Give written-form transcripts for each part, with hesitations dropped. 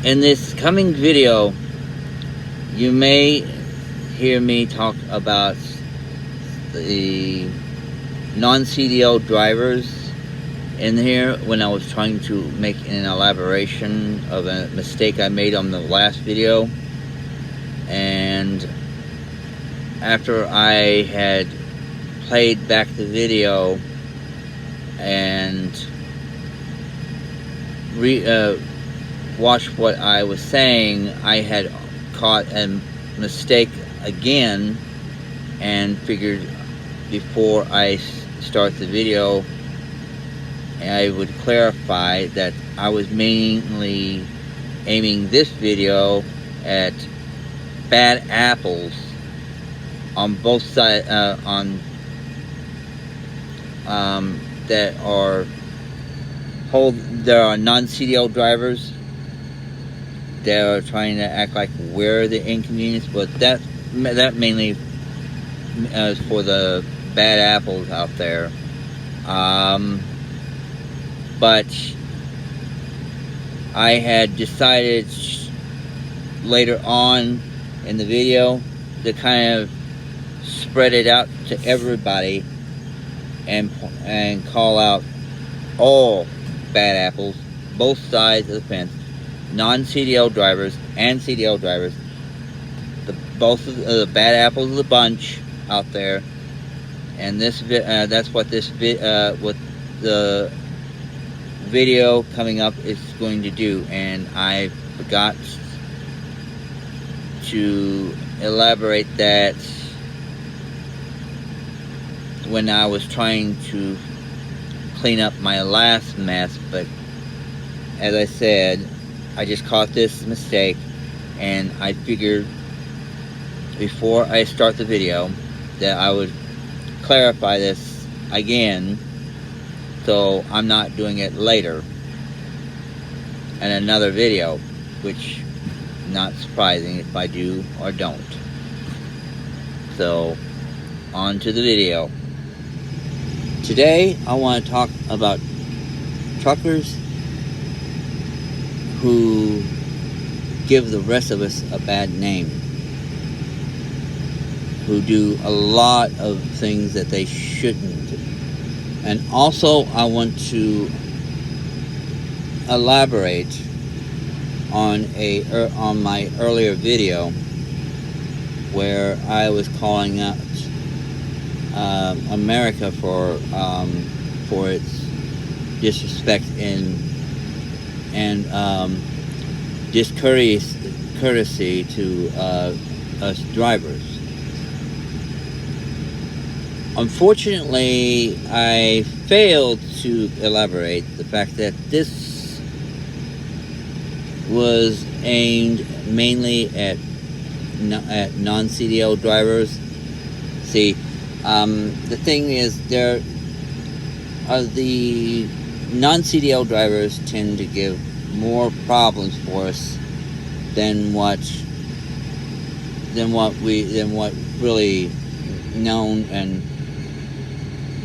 In this coming video, you may hear me talk about the non-CDL drivers in here when I was trying to make an elaboration of a mistake I made on the last video. And after I had played back the video and watched what I was saying, I had caught a mistake again and figured before I start the video I would clarify that I was mainly aiming this video at bad apples on both sides, that are non-CDL drivers that are trying to act like we're the inconvenience, but that mainly is for the bad apples out there. But I had decided later on in the video to kind of spread it out to everybody and call out all bad apples, both sides of the fence, non-CDL drivers and CDL drivers, both of the bad apples of the bunch out there. And that's what what the video coming up is going to do. And I forgot to elaborate that when I was trying to clean up my last mess, but as I said, I just caught this mistake, and I figured before I start the video that I would clarify this again, so I'm not doing it later in another video, which not surprising if I do or don't. So on to the video. Today I want to talk about truckers who give the rest of us a bad name, who do a lot of things that they shouldn't. And also I want to elaborate on my earlier video where I was calling out America for its disrespect and discourtesy to us drivers. Unfortunately, I failed to elaborate the fact that this was aimed mainly at non-CDL drivers. See, the thing is, the non-CDL drivers tend to give more problems for us than what really known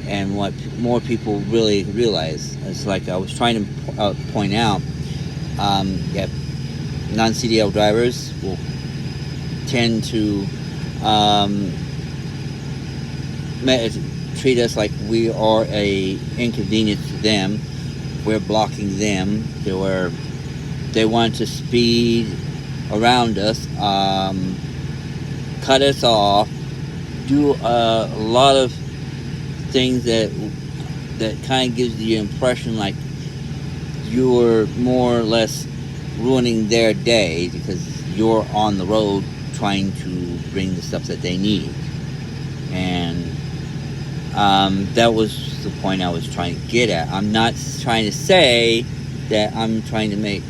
and what more people really realize. It's like I was trying to point out, that non-CDL drivers will tend to treat us like we are a inconvenience to them. We're blocking them. They want to speed around us, cut us off, do a lot of things that kind of gives the impression like you're more or less ruining their day because you're on the road trying to bring the stuff that they need. And that was the point I was trying to get at. I'm not trying to say that I'm trying to make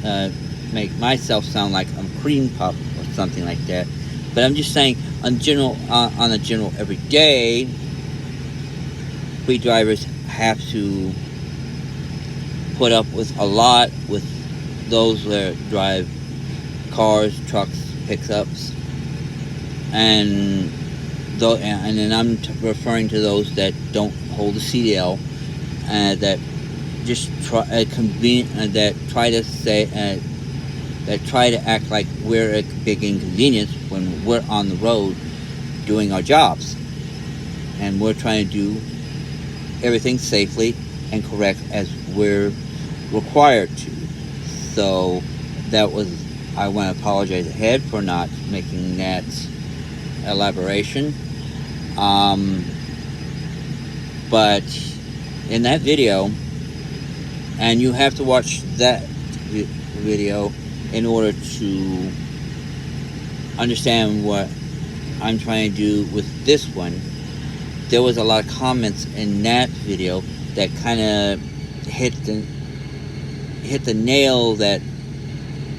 myself sound like I'm cream puff or something like that, but I'm just saying on a general everyday, we drivers have to put up with a lot with those that drive cars, trucks, pickups, and then I'm referring to those that don't hold a CDL, that just try to that try to act like we're a big inconvenience when we're on the road doing our jobs, and we're trying to do everything safely and correct as we're required to. So that was, I want to apologize ahead for not making that elaboration. But in that video, and you have to watch that video in order to understand what I'm trying to do with this one. There was a lot of comments in that video that kind of hit the nail that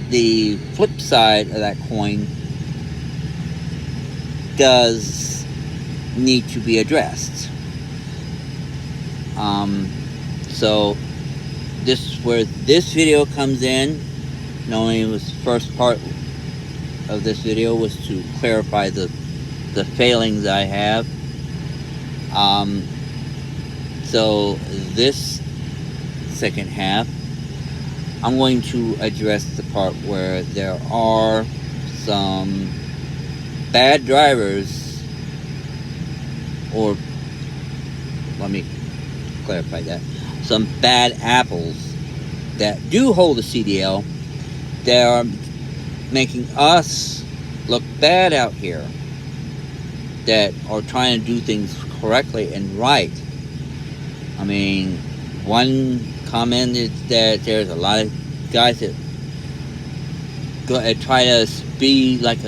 the flip side of that coin does need to be addressed. So this is where this video comes in. Not only was the first part of this video was to clarify the failings I have. So this second half, I'm going to address the part where there are some bad drivers, or let me clarify that, some bad apples that do hold a CDL that are making us look bad out here, that are trying to do things correctly and right. I mean, one commented that there's a lot of guys that go and try to speed like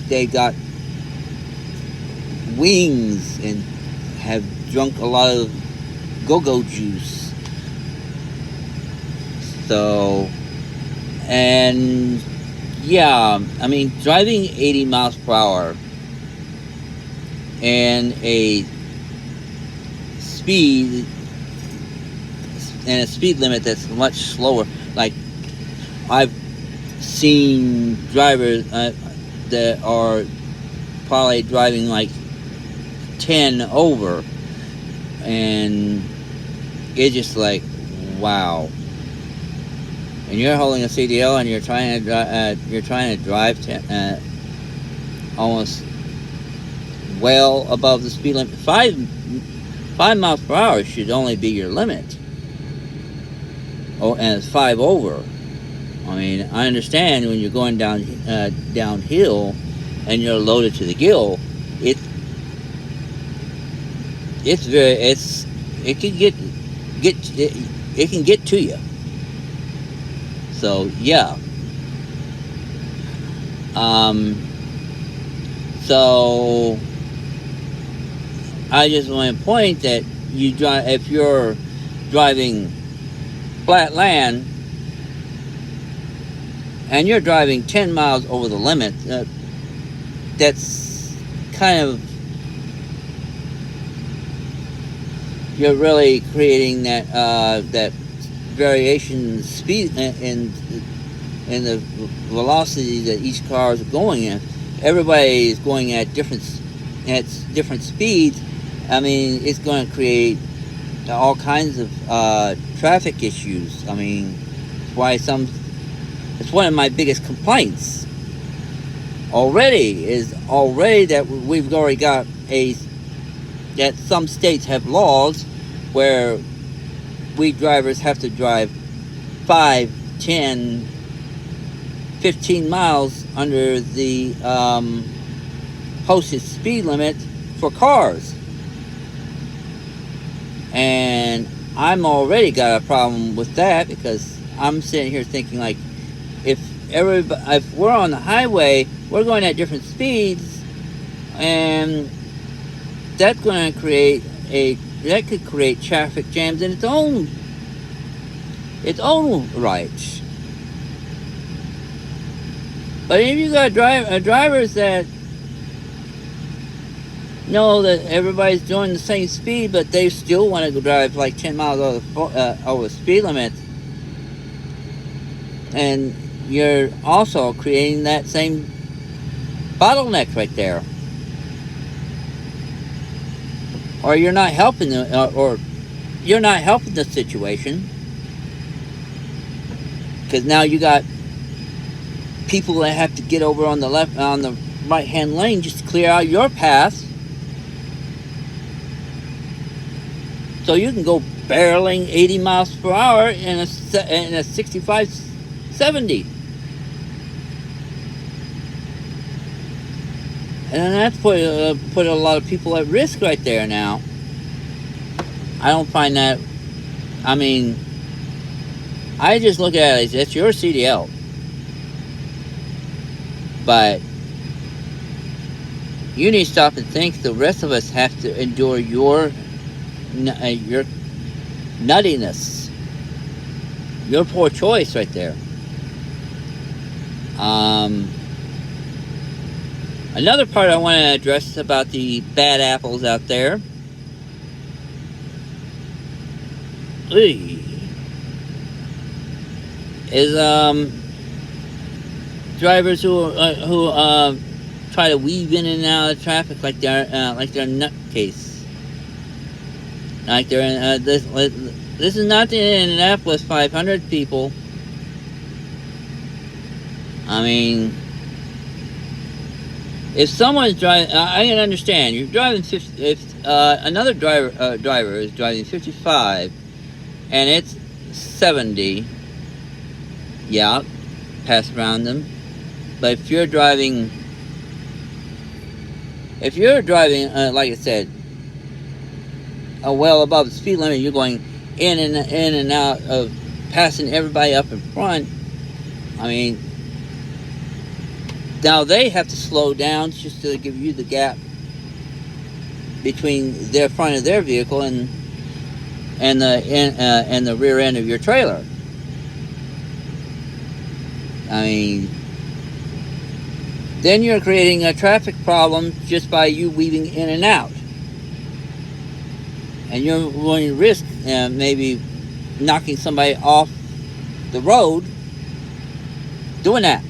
they got wings and have drunk a lot of go-go juice. So, and yeah, I mean, driving 80 miles per hour and a speed limit that's much slower. Like, I've seen drivers that are probably driving like 10 over, and it's just like, wow. And you're holding a CDL and you're trying to drive almost well above the speed limit. 5 miles per hour should only be your limit. Oh, and it's 5 over. I mean, I understand when you're going downhill and you're loaded to the gill, it can get to you. So yeah. So I just want to point that if you're driving flat land and you're driving 10 miles over the limit, that's kind of, you're really creating that variation speed in the velocity that each car is going in. Everybody is going at different speeds. I mean, it's going to create all kinds of traffic issues. I mean, it's one of my biggest complaints already that we've already got that some states have laws where we drivers have to drive 5, 10, 15 miles under the posted speed limit for cars. And I'm already got a problem with that, because I'm sitting here thinking, like, if we're on the highway, we're going at different speeds, and that's going to create that could create traffic jams in its own right. But if you got drivers that know that everybody's doing the same speed, but they still want to go drive like 10 miles over the speed limit, and you're also creating that same bottleneck right there. Or you're not helping the situation. because now you got people that have to get over on the right hand lane just to clear out your path, so you can go barreling 80 miles per hour in a 65, 70. And that's put a lot of people at risk right there now. I don't find that. I mean, I just look at it as it's your CDL, but you need to stop and think. The rest of us have to endure your nuttiness, your poor choice right there. Another part I want to address about the bad apples out there. Is drivers who try to weave in and out of traffic like they're nutcase. Like they're in this is not the Indianapolis 500 people. I mean, if someone's driving, I can understand. You're driving 50. If another driver is driving 55, and it's 70, yeah, pass around them. But if you're driving, like I said, well above the speed limit, you're going in and out of passing everybody up in front. I mean, now they have to slow down just to give you the gap between their front of their vehicle and the rear end of your trailer. I mean, then you're creating a traffic problem just by you weaving in and out, and you're going to risk maybe knocking somebody off the road doing that.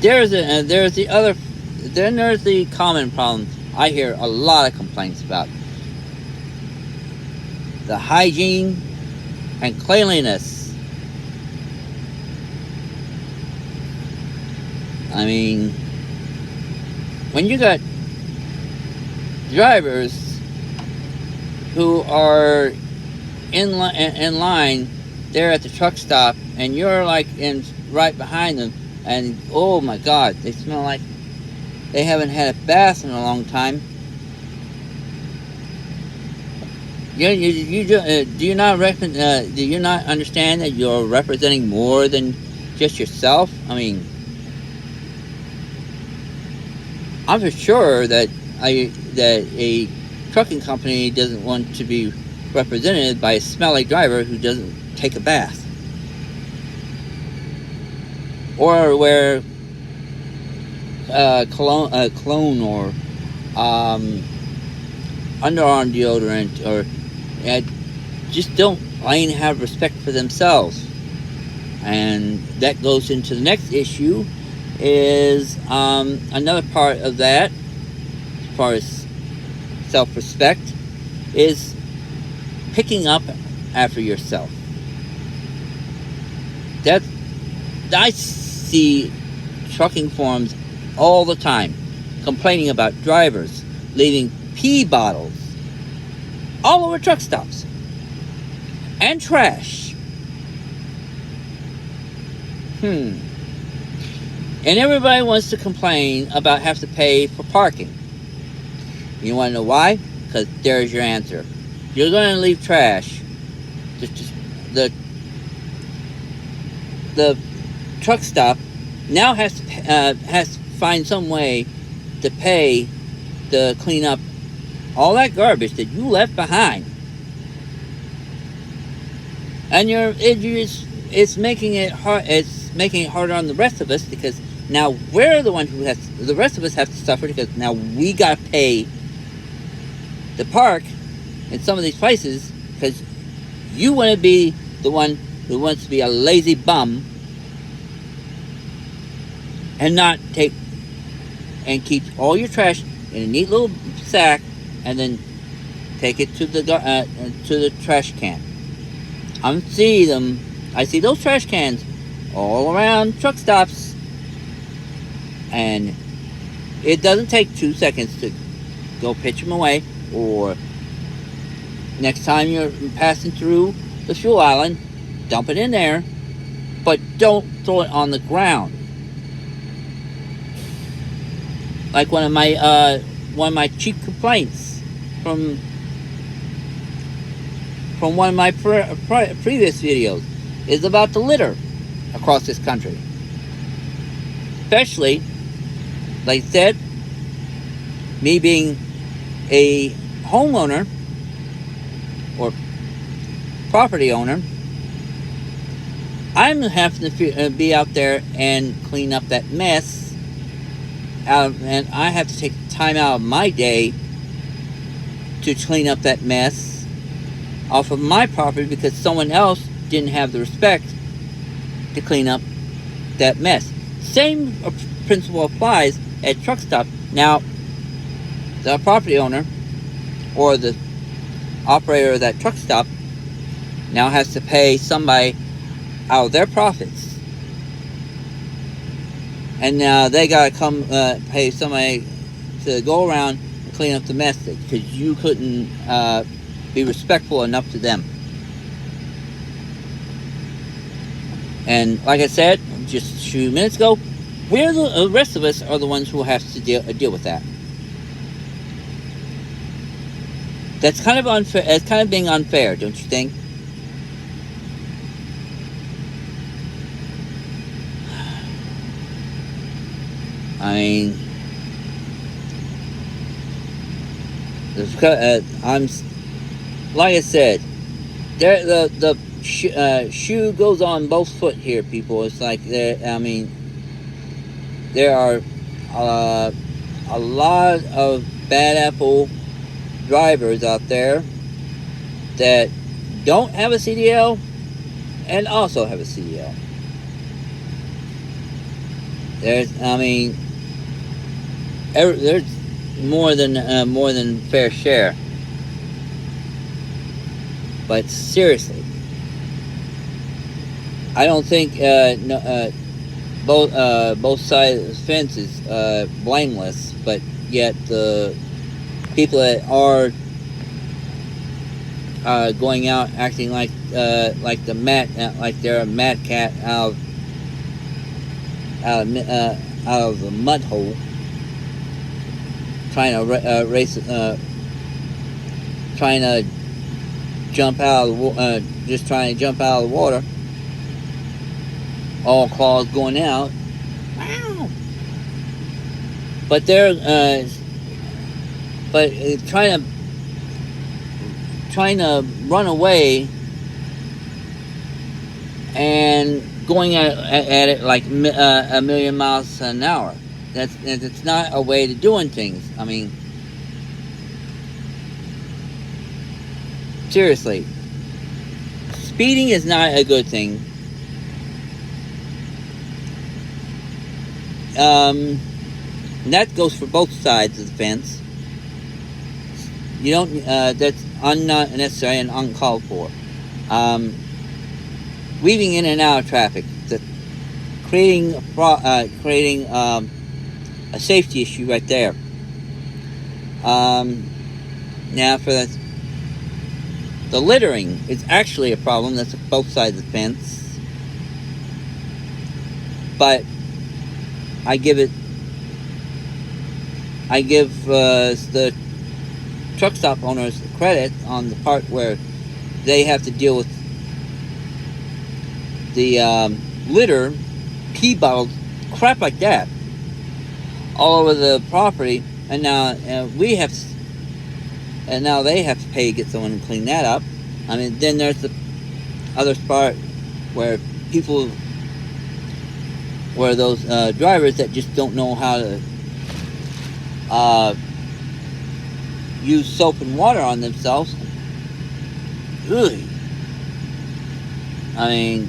There's the common problem I hear a lot of complaints about: the hygiene and cleanliness. I mean, when you got drivers who are in line there at the truck stop, and you're like right behind them, and oh my God, they smell like they haven't had a bath in a long time. Do you not understand that you're representing more than just yourself? I mean, I'm for sure that a trucking company doesn't want to be represented by a smelly driver who doesn't take a bath or wear cologne or underarm deodorant, or just don't plain have respect for themselves. And that goes into the next issue, is another part of that, as far as self-respect, is picking up after yourself. I see trucking forums all the time complaining about drivers leaving pee bottles all over truck stops and trash. And everybody wants to complain about having to pay for parking. You want to know why? Because there's your answer. You're going to leave trash. The truck stop now has to find some way to pay to clean up all that garbage that you left behind. And it's making it hard. It's making it harder on the rest of us, because now we're the one the rest of us have to suffer, because now we got to pay to park in some of these places, because you want to be the one who wants to be a lazy bum and not take and keep all your trash in a neat little sack, and then take it to the trash can. I see them. I see those trash cans all around truck stops, and it doesn't take 2 seconds to go pitch them away. Or next time you're passing through the fuel island, dump it in there, but don't throw it on the ground. Like one of my chief complaints from one of my previous videos is about the litter across this country. Especially, like I said, me being a homeowner or property owner, I'm having to be out there and clean up that mess, and I have to take time out of my day to clean up that mess off of my property because someone else didn't have the respect to clean up that mess. Same principle applies at truck stop. Now, the property owner or the operator of that truck stop now has to pay somebody out of their profits, and now they gotta come pay somebody to go around and clean up the mess because you couldn't be respectful enough to them. And like I said just a few minutes ago, we're the rest of us are the ones who have to deal with that. That's kind of unfair. It's kind of being unfair, don't you think? I mean, I'm like I said, the shoe goes on both foot here, people. It's like I mean, there are a lot of bad apple drivers out there that don't have a CDL and also have a CDL. There's more than fair share. But seriously, I don't think both sides of the fence is blameless, but yet the people that are going out acting like like they're a mad cat out of the mud hole, trying to trying to jump out of the just trying to jump out of the water, all claws going out. Wow. But they're trying to run away and going at it like a million miles an hour. That's not a way to doing things. I mean, seriously, speeding is not a good thing. And that goes for both sides of the fence. You don't. That's unnecessary and uncalled for. Weaving in and out of traffic, creating a safety issue right there. Now for the littering is actually a problem. That's both sides of the fence. But I give the truck stop owners the credit on the part where they have to deal with the litter, pee bottles, crap like that, all over the property, and now they have to pay to get someone to clean that up. I mean, then there's the other part where those drivers that just don't know how to use soap and water on themselves. Really, I mean,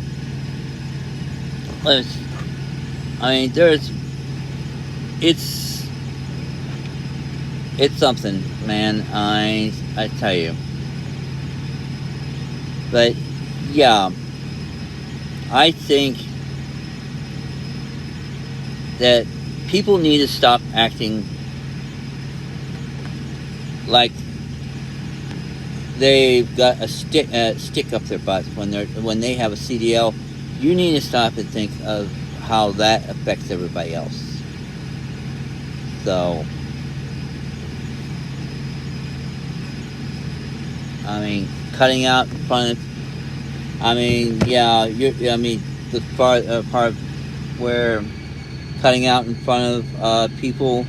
It's something, man. I tell you. But yeah, I think that people need to stop acting like they've got a stick up their butt when they have a CDL. You need to stop and think of how that affects everybody else. So, I mean, cutting out in front of, I mean, yeah, I mean, the part where cutting out in front of people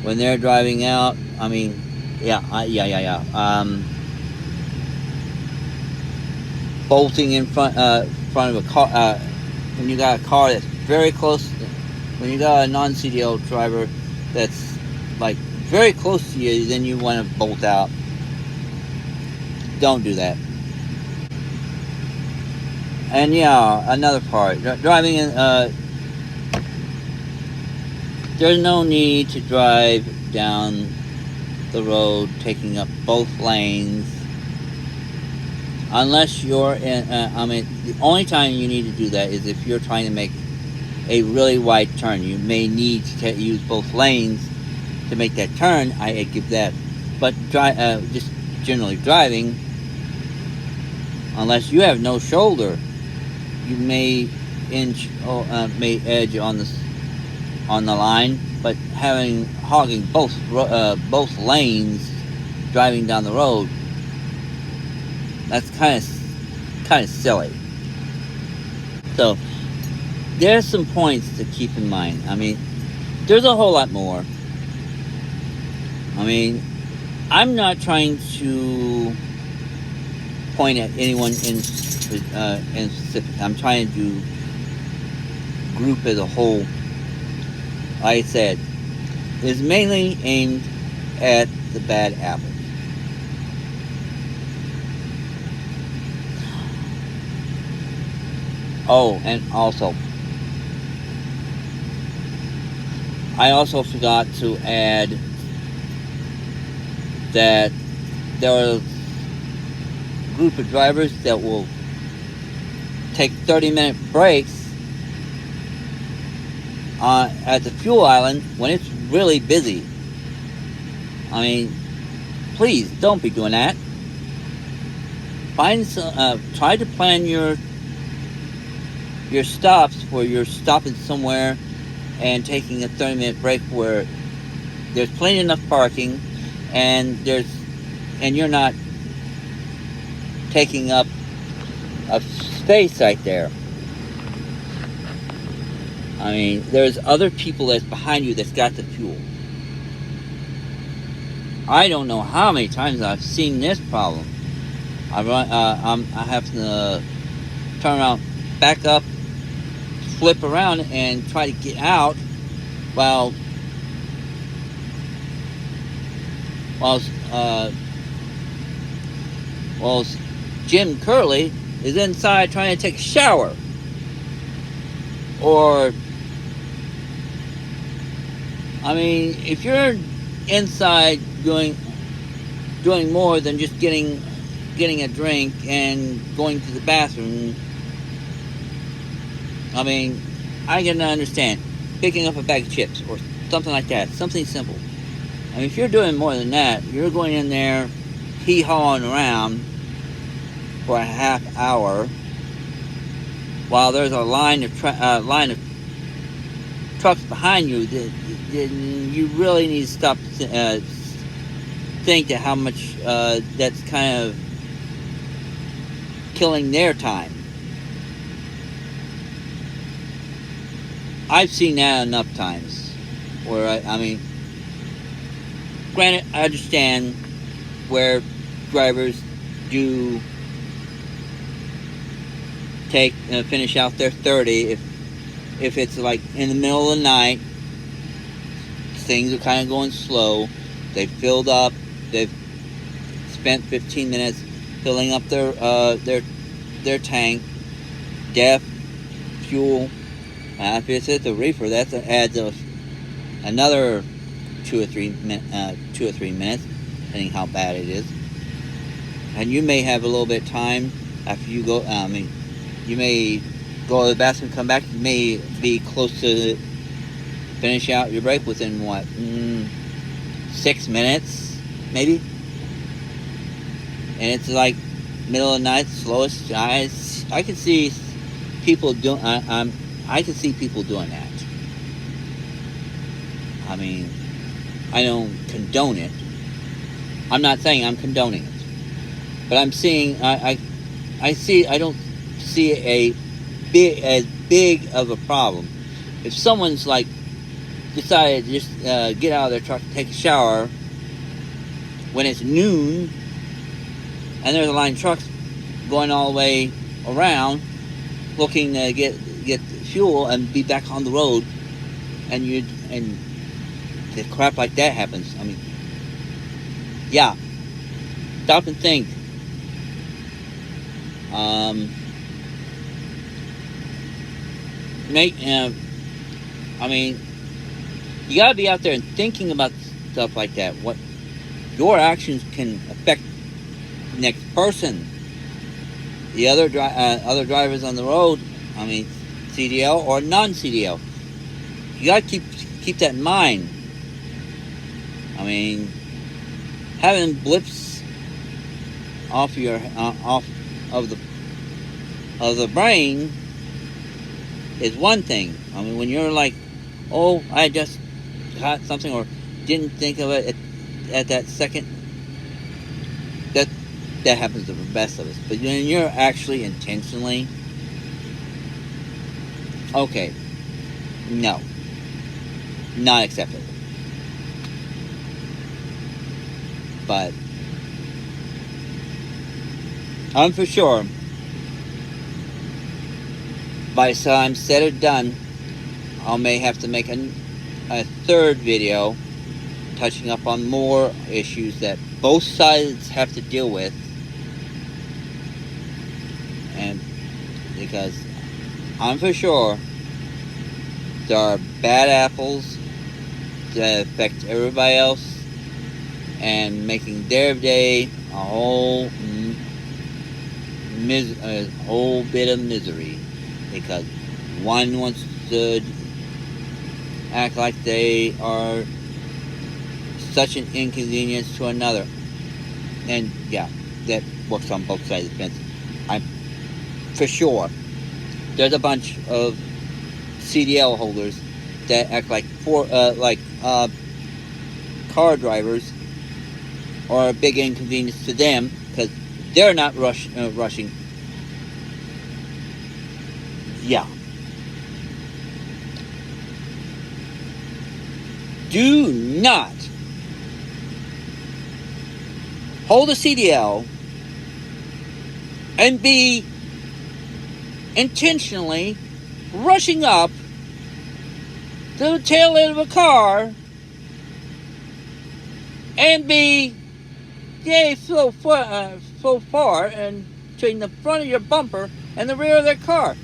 when they're driving out. I mean, yeah, yeah. Bolting in front of a car when you got a car that's very close. When you got a non-CDL driver that's like very close to you, then you want to bolt out. Don't do that. And yeah, another part, driving in. There's no need to drive down the road taking up both lanes unless you're in. I mean, the only time you need to do that is if you're trying to make a really wide turn. You may need to use both lanes to make that turn. I give that, but just generally driving, unless you have no shoulder, you may may edge on the line. But hogging both lanes, driving down the road, that's kind of silly. So there's some points to keep in mind. I mean, there's a whole lot more. I mean, I'm not trying to point at anyone in specific. I'm trying to do group as a whole. Like I said, is mainly aimed at the bad apples. Oh, and also, I also forgot to add that there are a group of drivers that will take 30-minute breaks at the fuel island when it's really busy. I mean, please don't be doing that. Try to plan your stops where you're stopping somewhere and taking a 30-minute break where there's plenty enough parking and you're not taking up a space right there. I mean, there's other people that's behind you that's got the fuel. I don't know how many times I've seen this problem. I have to turn around, back up, flip around, and try to get out while Jim Curley is inside trying to take a shower. Or, I mean, if you're inside doing more than just getting a drink and going to the bathroom, I mean, I can understand picking up a bag of chips or something like that, something simple. I mean, if you're doing more than that, you're going in there hee-hawing around for a half hour while there's a line of trucks behind you. You really need to stop think how much that's kind of killing their time. I've seen that enough times where I mean, granted, I understand where drivers do finish out their 30 if it's like in the middle of the night, things are kind of going slow, they filled up, they've spent 15 minutes filling up their tank, def, fuel. If it's at the reefer, that adds another 2 or 3 minutes, depending how bad it is. And you may have a little bit of time after you go. You may go to the bathroom, come back. You may be close to finish out your break within what, 6 minutes, maybe. And it's like middle of the night, slowest. I can see people doing. I can see people doing that. I mean, I don't condone it. I'm not saying I'm condoning it, but I'm seeing. I see. I don't see as big of a problem. If someone's like decided to just get out of their truck, take a shower when it's noon, and there's a line of trucks going all the way around, looking to get fuel and be back on the road, and the crap like that happens. I mean, yeah, stop and think. I mean, you gotta be out there and thinking about stuff like that. What your actions can affect the next person, the other other drivers on the road. I mean, CDL or non-CDL. You gotta keep that in mind. I mean, having blips off of the brain is one thing. I mean, when you're like, oh, I just got something or didn't think of it at that second, that happens to the best of us. But when you're actually intentionally, okay, no, not acceptable. But I'm for sure, by the time said or done, I may have to make a third video touching up on more issues that both sides have to deal with. And because I'm for sure there are bad apples that affect everybody else and making their day a whole bit of misery, because one wants to act like they are such an inconvenience to another. And yeah, that works on both sides of the fence. I'm for sure there's a bunch of CDL holders that act like car drivers are a big inconvenience to them because they're not rushing. Yeah. Do not hold a CDL and be intentionally rushing up to the tail end of a car and be so far and between the front of your bumper and the rear of their car.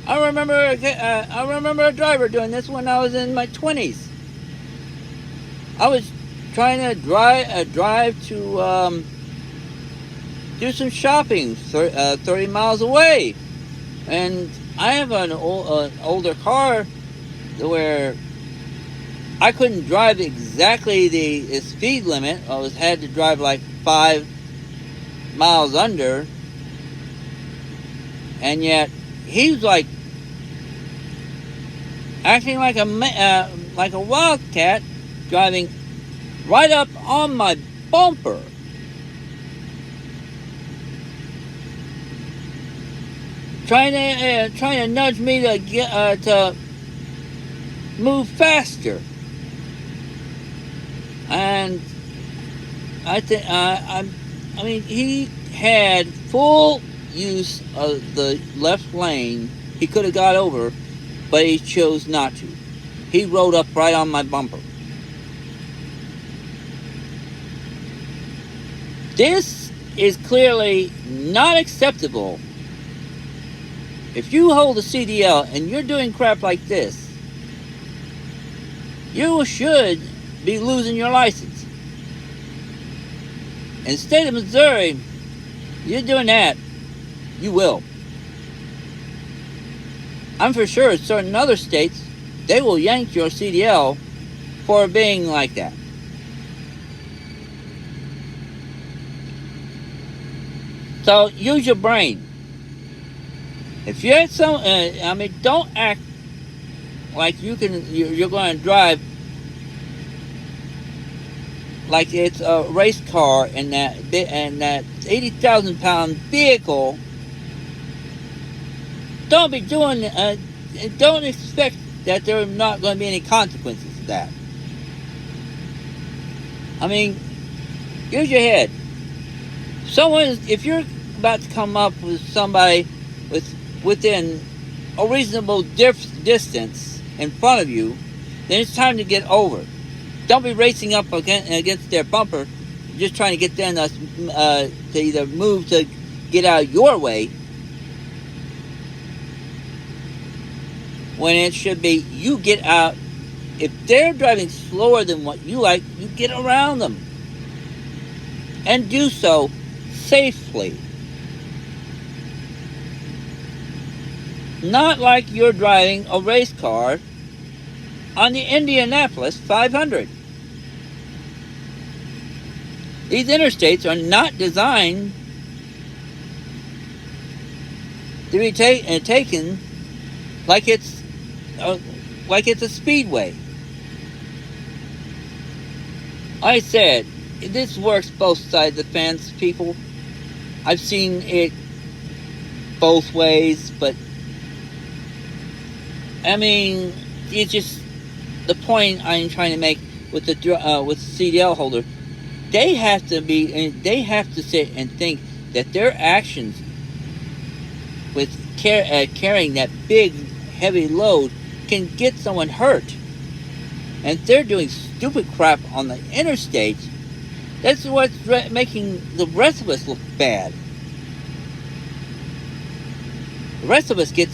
I remember a driver doing this when I was in my 20s. I was trying to drive to do some shopping 30 miles away, and I have an older car where I couldn't drive exactly the speed limit. I had to drive like 5 miles under, and yet he was like acting like a wildcat, driving right up on my bumper. Trying to nudge me to move faster. And I mean, he had full use of the left lane. He could have got over, but he chose not to. He rode up right on my bumper. This is clearly not acceptable. If you hold a CDL and you're doing crap like this, you should be losing your license. In the state of Missouri, you're doing that, you will. I'm for sure in certain other states, they will yank your CDL for being like that. So use your brain. If you're at don't act like you're going to drive like it's a race car in that 80,000 pound vehicle. Don't be doing. Don't expect that there are not going to be any consequences to that. I mean, use your head. If you're about to come up with somebody within a reasonable distance in front of you, then it's time to get over. Don't be racing up against their bumper, just trying to get them to either move to get out of your way, when it should be you get out. If they're driving slower than what you like, you get around them. And do so safely. Not like you're driving a race car on the Indianapolis 500. These interstates are not designed to be taken like it's a speedway. I said, this works both sides of the fence, people. I've seen it both ways, but I mean, it's just the point I'm trying to make with the CDL holder. They have to sit and think that their actions with carrying that big, heavy load can get someone hurt. And if they're doing stupid crap on the interstate, that's what's making the rest of us look bad. The rest of us get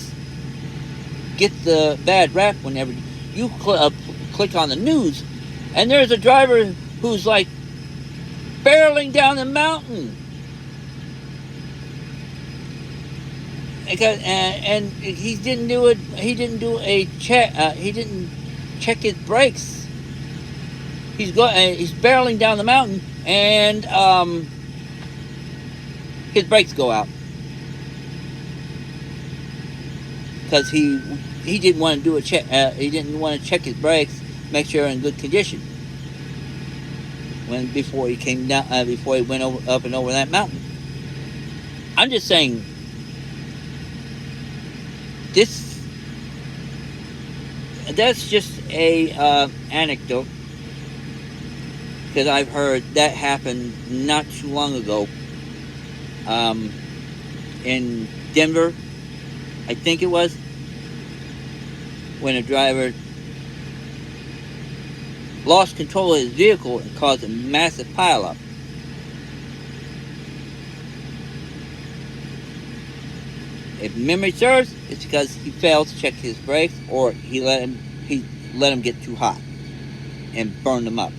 the bad rap whenever you click on the news, and there's a driver who's like barreling down the mountain, and he didn't do it. He didn't do a check. He didn't check his brakes. He's barreling down the mountain, and his brakes go out because he didn't want to do a check. He didn't want to check his brakes, make sure they're in good condition before he came down. Before he went up and over that mountain. I'm just saying, that's just a anecdote, because I've heard that happened not too long ago in Denver, I think it was, when a driver lost control of his vehicle and caused a massive pileup. If memory serves, it's because he failed to check his brakes, or he let him get too hot and burned them up.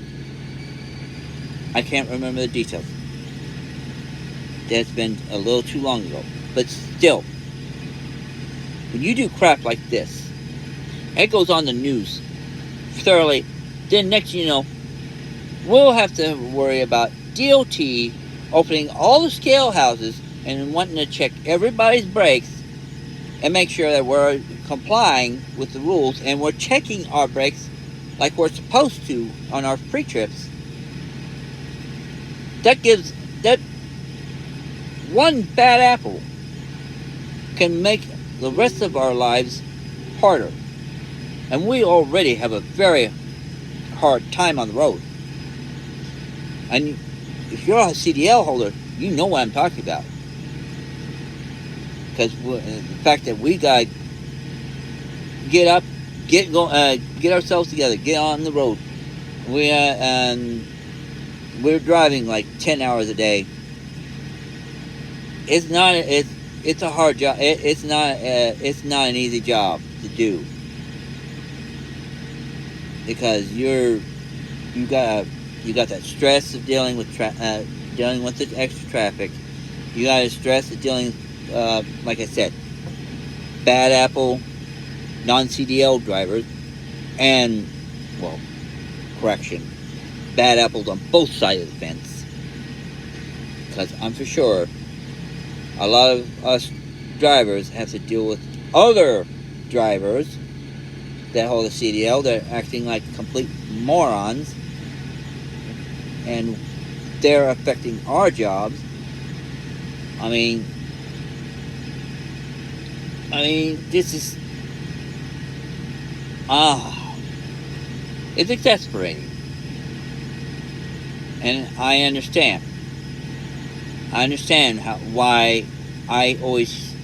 I can't remember the details. That's been a little too long ago. But still, when you do crap like this, it goes on the news thoroughly. Then next you know, we'll have to worry about DOT opening all the scale houses and wanting to check everybody's brakes and make sure that we're complying with the rules and we're checking our brakes like we're supposed to on our pre-trips. That one bad apple can make the rest of our lives harder. And we already have a very hard time on the road. And if you're a CDL holder, you know what I'm talking about. Because the fact that we got to get up, get ourselves together, get on the road. We're driving like 10 hours a day. It's a hard job. It's not an easy job to do, because you're you got that stress of dealing with the extra traffic. You got to stress of dealing, like I said, bad apple, non-CDL drivers, and, well, correction, bad apples on both sides of the fence. Because I'm for sure a lot of us drivers have to deal with other drivers that hold a CDL. They're acting like complete morons, and they're affecting our jobs. I mean, this is it's exasperating, and I understand. Why I always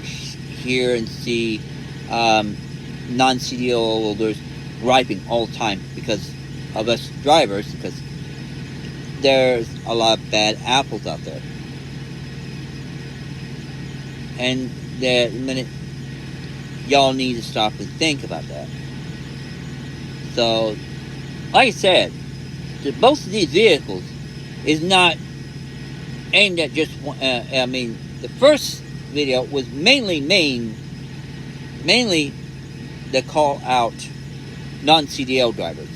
hear and see non-CDL holders griping all the time because of us drivers, because there's a lot of bad apples out there. And the minute y'all need to stop and think about that. So, like I said, both of these vehicles is not aimed at just one. The first video was mainly the call out non-CDL drivers.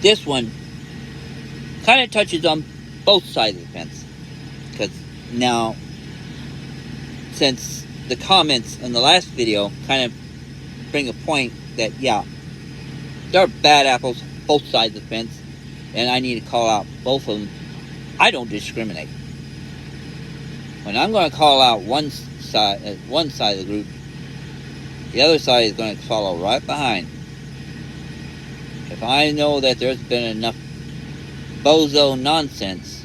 This one kind of touches on both sides of the fence, because now, since the comments in the last video kind of bring a point that, yeah, there are bad apples both sides of the fence, and I need to call out both of them. I don't discriminate. When I'm going to call out one side of the group, the other side is going to follow right behind. If I know that there's been enough bozo nonsense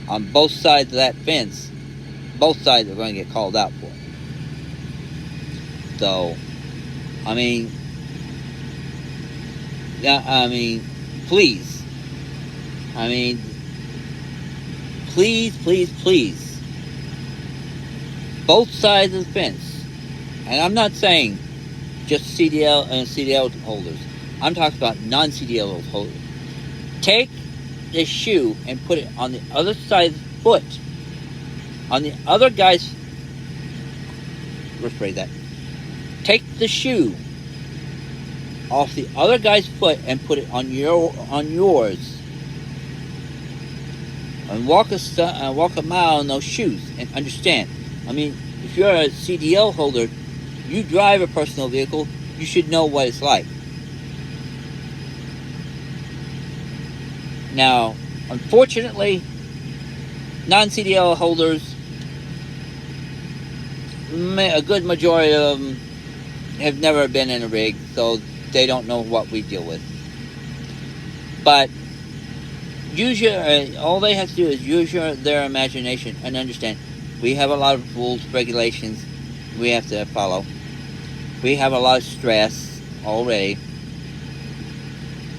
on both sides of that fence, both sides are going to get called out for it. So, please. Please. Both sides of the fence. And I'm not saying just CDL and CDL holders. I'm talking about non-CDL holders. Take the shoe and put it on the other side of the foot. On the other guy's... Rephrase that. Take the shoe off the other guy's foot and put it on yours. And walk a mile in those shoes and understand. If you're a CDL holder, you drive a personal vehicle, you should know what it's like. Now, unfortunately, non-CDL holders, a good majority of them have never been in a rig, so they don't know what we deal with. But all they have to do is use their imagination and understand. We have a lot of rules, regulations we have to follow. We have a lot of stress already,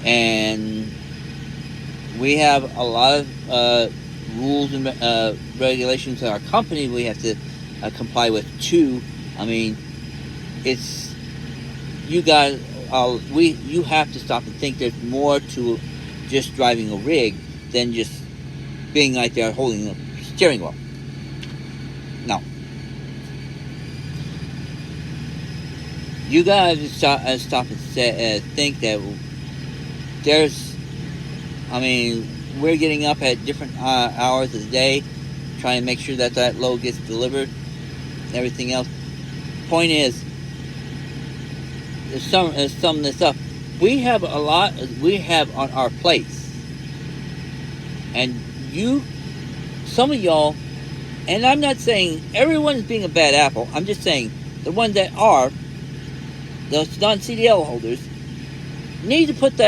and we have a lot of rules and regulations in our company we have to comply with too. It's you guys. You have to stop and think. There's more to just driving a rig than just being right there holding the steering wheel. No. You gotta stop and think that there's... we're getting up at different hours of the day, trying to make sure that load gets delivered, and everything else. Point is, to sum this up, we have a lot we have on our plates. And some of y'all, and I'm not saying everyone's being a bad apple, I'm just saying the ones that are, those non-CDL holders, need to put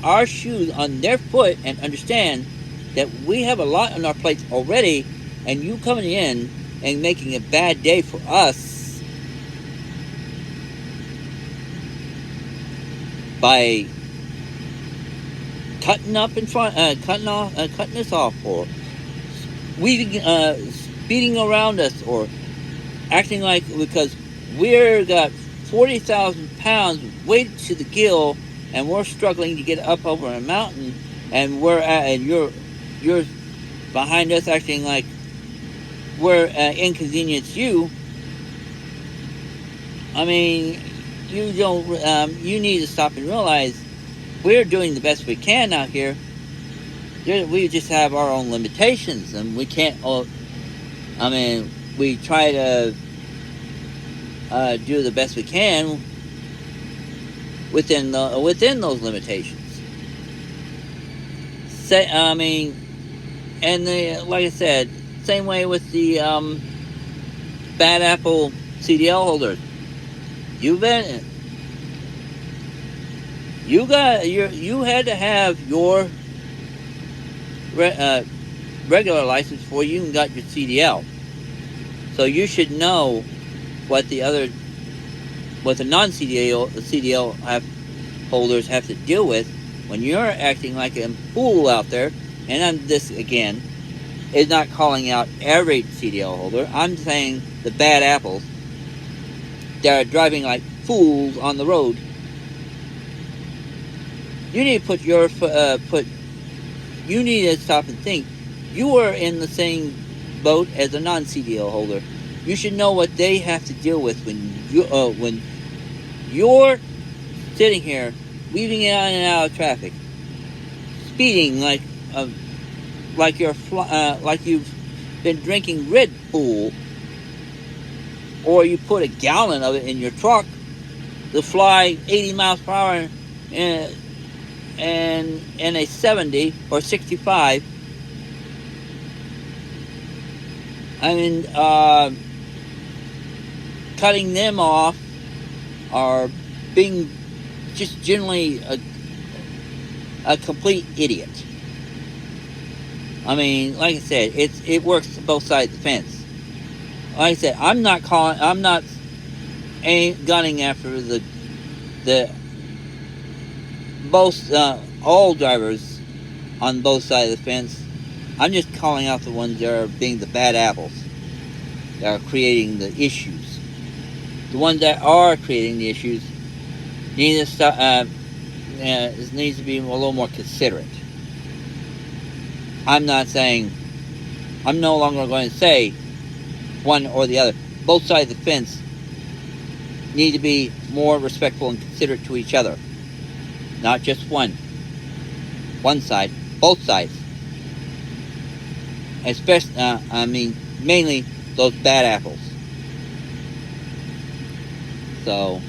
our shoes on their foot and understand that we have a lot on our plates already, and you coming in and making a bad day for us by cutting us off, or speeding around us, or acting like, because we're got 40,000 pounds weighted to the gill and we're struggling to get up over a mountain, and you're behind us acting like we're inconvenience you. I mean, you don't. You need to stop and realize we're doing the best we can out here. We just have our own limitations, and we can't. I mean, we try to do the best we can within those limitations. I mean, and like I said, same way with the bad apple CDL holders. You've been you had to have your regular license before you even got your CDL. So you should know what what the CDL holders have to deal with when you're acting like a fool out there. And this again is not calling out every CDL holder. I'm saying the bad apples that are driving like fools on the road. You need to you need to stop and think. You are in the same boat as a non-CDL holder. You should know what they have to deal with when you're sitting here weaving in and out of traffic, speeding like you've been drinking Red Bull, or you put a gallon of it in your truck to fly 80 miles per hour in a 70 or 65. I mean, cutting them off or being just generally a complete idiot. I mean, like I said, it works both sides of the fence. Like I said, I'm not gunning after the both all drivers on both sides of the fence. I'm just calling out the ones that are being the bad apples, that are creating the issues. The ones that are creating the issues need to stop. Needs to be a little more considerate. I'm no longer going to say one or the other. Both sides of the fence need to be more respectful and considerate to each other. Not just one side, both sides. Especially, mainly those bad apples. So,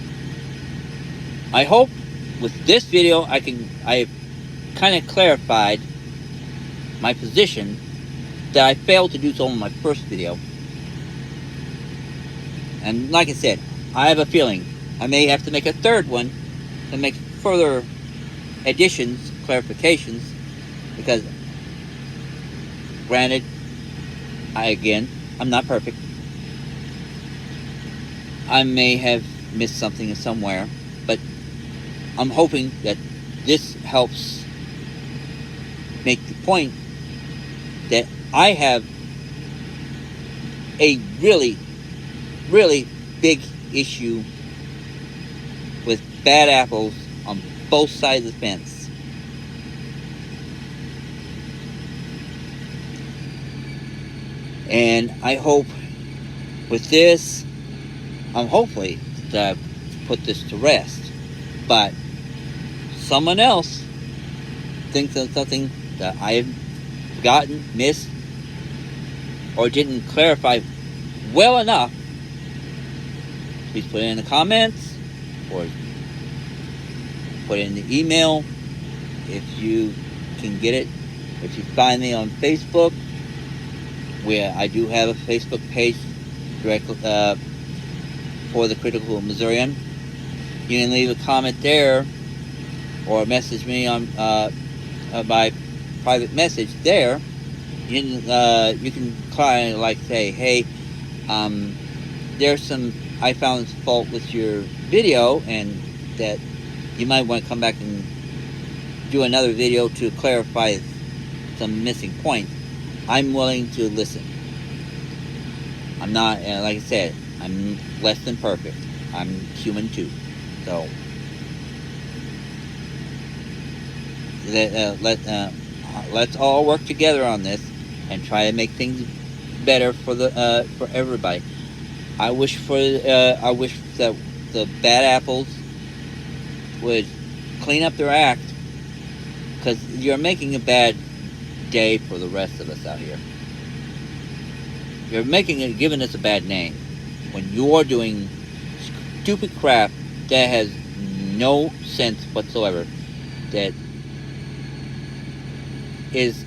I hope with this video I've kind of clarified my position that I failed to do so in my first video. And like I said, I have a feeling I may have to make a third one to make further additions, clarifications, because granted, I'm not perfect. I may have missed something somewhere, but I'm hoping that this helps make the point that I have a really, really big issue with bad apples on both sides of the fence. And I hope with this, I'm hopefully to put this to rest. But someone else thinks of something that I have forgotten, missed, or didn't clarify well enough, please put it in the comments or put it in the email if you can get it. If you find me on Facebook, where I do have a Facebook page directly for the Critical Missourian, you can leave a comment there or message me on by private message there. You can kind of like say, hey, there's some I found fault with your video, and that you might want to come back and do another video to clarify some missing points. I'm willing to listen. I'm not, like I said, I'm less than perfect. I'm human too. So, let's all work together on this and try to make things better for everybody. I wish that the bad apples would clean up their act, because you're making a bad day for the rest of us out here. You're giving us a bad name when you're doing stupid crap that has no sense whatsoever. That is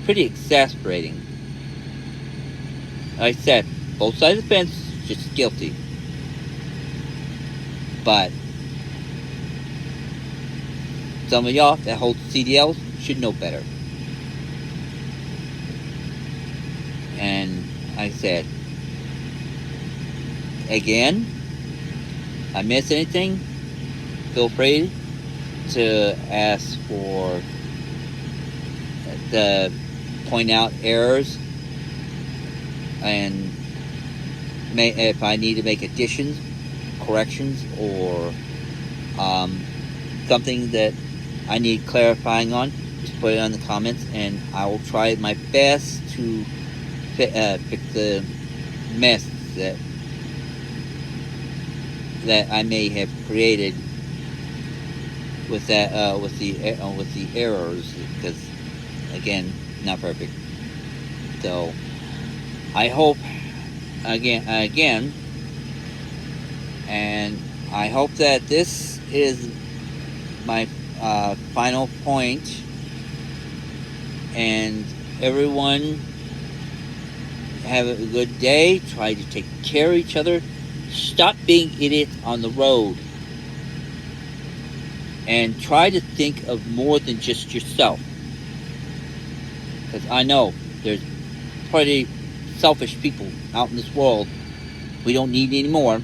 pretty exasperating. Like I said, both sides of the fence just guilty, but some of y'all that hold CDLs should know better. And like I said, again, I miss anything, feel free to ask for the point out errors, and if I need to make additions, corrections, or something that I need clarifying on, just put it on the comments, and I will try my best to fix the mess that I may have created with the errors, because again, not perfect. So I hope again, and I hope that this is my final point, and everyone have a good day. Try to take care of each other. Stop being idiots on the road, and try to think of more than just yourself, because I know there's pretty selfish people out in this world. We don't need any more.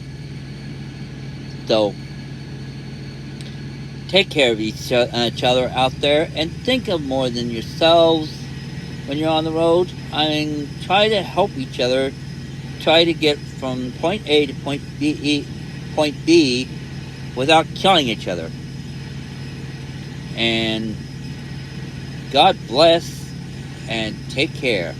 So take care of each other out there, and think of more than yourselves when you're on the road. I mean, try to help each other. Try to get from point A to point B without killing each other. And God bless, and take care.